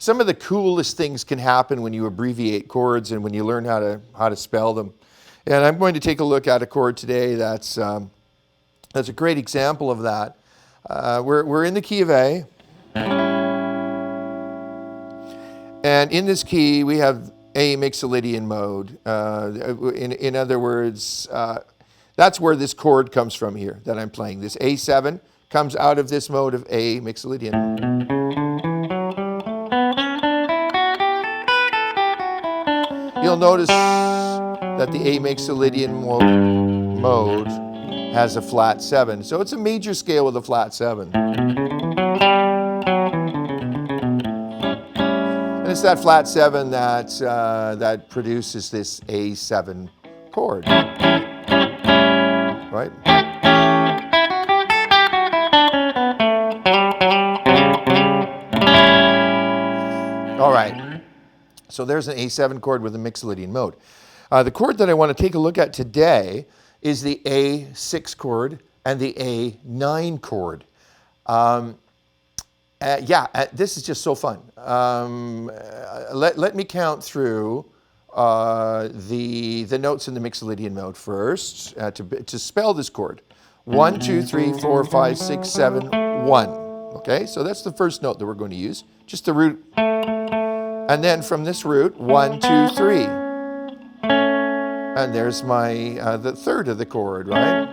some of the coolest things can happen when you abbreviate chords and when you learn how to spell them. And I'm going to take a look at a chord today that's a great example of that. We're in the key of A. And in this key, we have A Mixolydian mode. In other words, that's where this chord comes from here that I'm playing. This A7 comes out of this mode of A Mixolydian. You'll notice that the A Mixolydian mode has a flat 7. So it's a major scale with a flat 7. And it's that flat 7 that produces this A7 chord, right? All right. So there's an A7 chord with a Mixolydian mode. The chord that I want to take a look at today is the A6 chord and the A9 chord. This is just so fun. Let me count through the notes in the Mixolydian mode first to spell this chord. 1, 2, 3, 4, 5, 6, 7, 1. Okay, so that's the first note that we're going to use, just the root. And then from this root, 1, 2, 3. And there's my the third of the chord, right?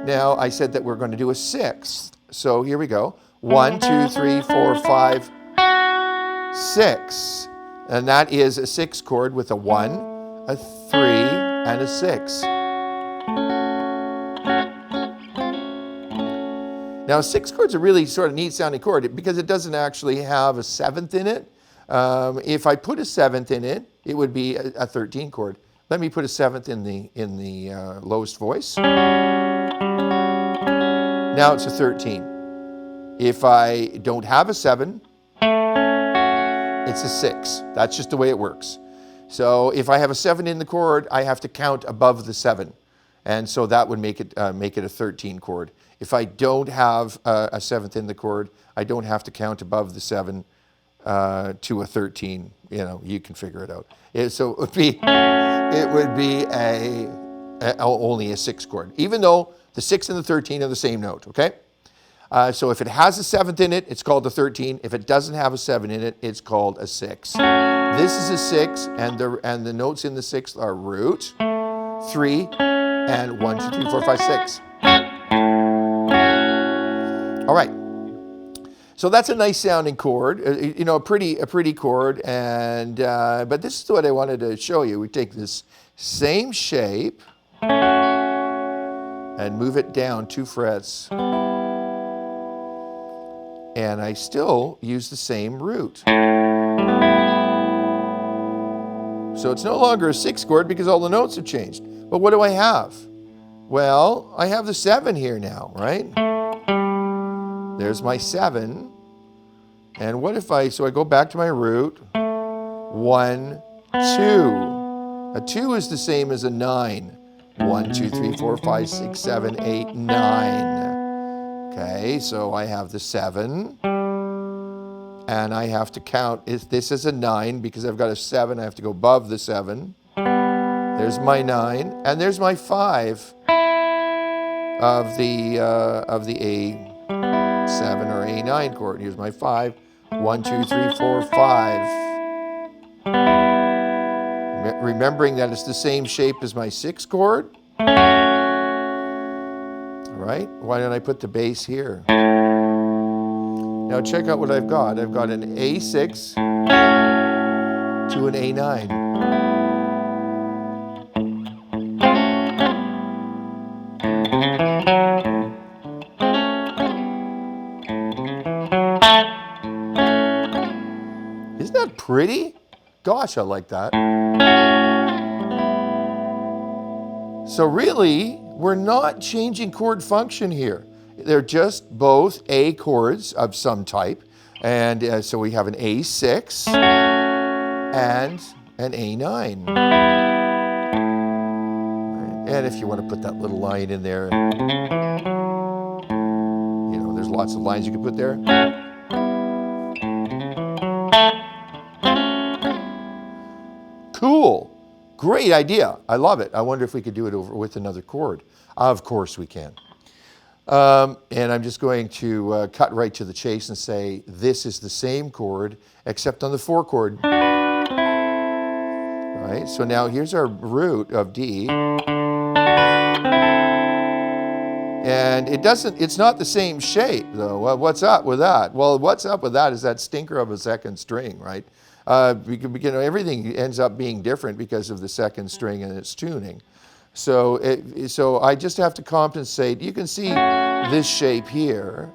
Now I said that we're going to do a sixth. So here we go. 1, 2, 3, 4, 5, 6. And that is a 6 chord with a 1, a 3, and a 6. Now, 6 chord's a really sort of neat sounding chord because it doesn't actually have a 7th in it. If I put a 7th in it, it would be a 13 chord. Let me put a 7th in the lowest voice. Now it's a 13. If I don't have a 7, it's a 6. That's just the way it works. So if I have a 7 in the chord, I have to count above the 7. And so that would make it a 13 chord. If I don't have a 7th in the chord, I don't have to count above the 7 to a 13. You know, you can figure it out. So it would be only a 6 chord, even though the 6 and the 13 are the same note, okay? So if it has a 7th in it, it's called a 13. If it doesn't have a 7 in it, it's called a 6. This is a 6, and the notes in the 6 are root, 3, and 1, 2, 3, 4, 5, 6. All right. So that's a nice sounding chord, a pretty chord, and but this is what I wanted to show you. We take this same shape and move it down 2 frets, and I still use the same root. So it's no longer a 6 chord because all the notes have changed. But what do I have? Well, I have the 7 here now, right? There's my 7. And what if so I go back to my root, 1, 2. A 2 is the same as a 9. 1, 2, 3, 4, 5, 6, 7, 8, 9. Okay, so I have the 7. And I have to count, this is a 9 because I've got a 7, I have to go above the 7. There's my 9, and there's my 5 of the A7 or A9 chord. Here's my 5. 1, 2, 3, 4, 5. Remembering that it's the same shape as my 6 chord. All right, why don't I put the bass here? Now check out what I've got. I've got an A6 to an A9. Isn't that pretty? Gosh, I like that. So really, we're not changing chord function here. They're just both A chords of some type. And so we have an A6 and an A9. And if you want to put that little line in there, there's lots of lines you can put there. Cool. Great idea. I love it. I wonder if we could do it over with another chord. Of course we can. And I'm just going to cut right to the chase and say this is the same chord except on the 4 chord. Right? So now here's our root of D. And it's not the same shape though. Well, what's up with that? Well, what's up with that is that stinker of a second string, right? Everything ends up being different because of the second string and its tuning. So I just have to compensate. You can see this shape here,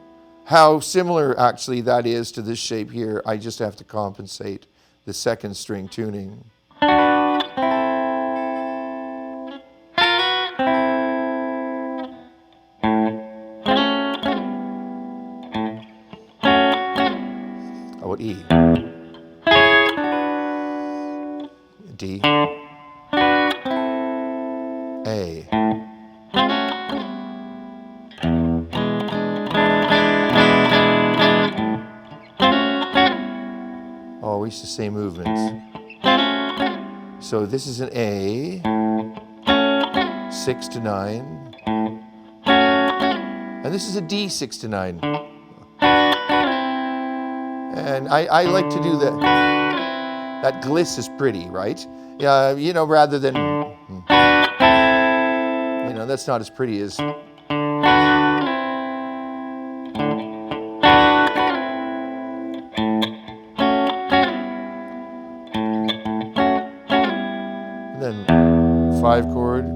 how similar actually that is to this shape here. I just have to compensate the second string tuning. How about E? D. A. Always the same movements. So this is an A, 6 to 9, and this is a D, 6 to 9. And I like to do that. That gliss is pretty, right? Rather than, that's not as pretty as. And then 5 chord.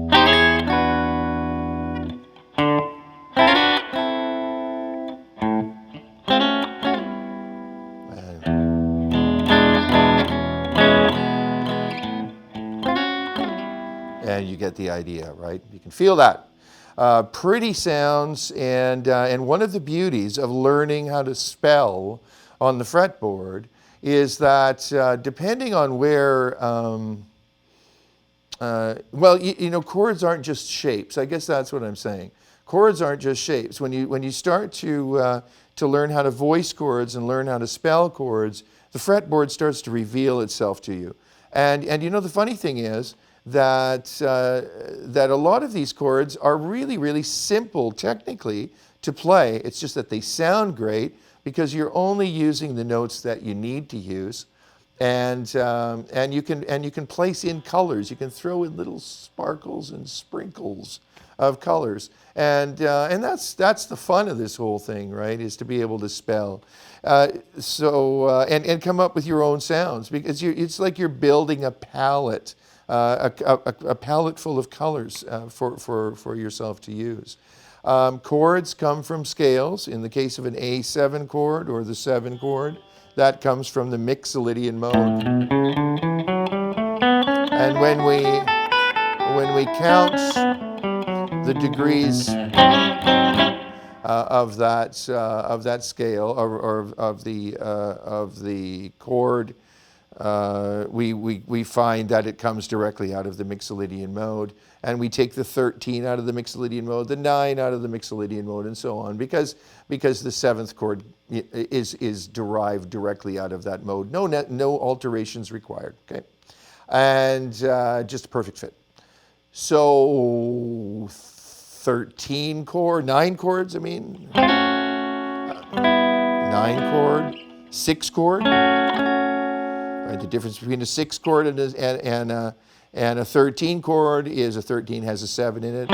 And you get the idea, right? You can feel that. Pretty sounds, and one of the beauties of learning how to spell on the fretboard is that depending on where, chords aren't just shapes. I guess that's what I'm saying. Chords aren't just shapes. When you start to learn how to voice chords and learn how to spell chords, the fretboard starts to reveal itself to you. And the funny thing is that a lot of these chords are really, really simple technically to play. It's just that they sound great because you're only using the notes that you need to use, and you can place in colors. You can throw in little sparkles and sprinkles of colors, and that's the fun of this whole thing, right? Is to be able to spell, and come up with your own sounds, because it's like you're building a palette. A palette full of colors for yourself to use. Chords come from scales. In the case of an A7 chord or the 7 chord, that comes from the Mixolydian mode. And when we count the degrees of that scale or of the chord, we find that it comes directly out of the Mixolydian mode, and we take the 13 out of the Mixolydian mode, the 9 out of the Mixolydian mode, and so on, because the 7th chord is derived directly out of that mode. No alterations required. Okay, and just a perfect fit. So 9 chords. I mean, 9 chord, 6 chord. Right, the difference between a 6 chord and a 13 chord is a 13 has a 7 in it.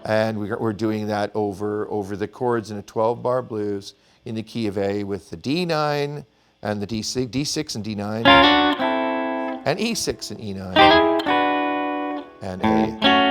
And we're doing that over the chords in a 12-bar blues in the key of A with the D9 and the D6 and D9 and E6 and E9 and A.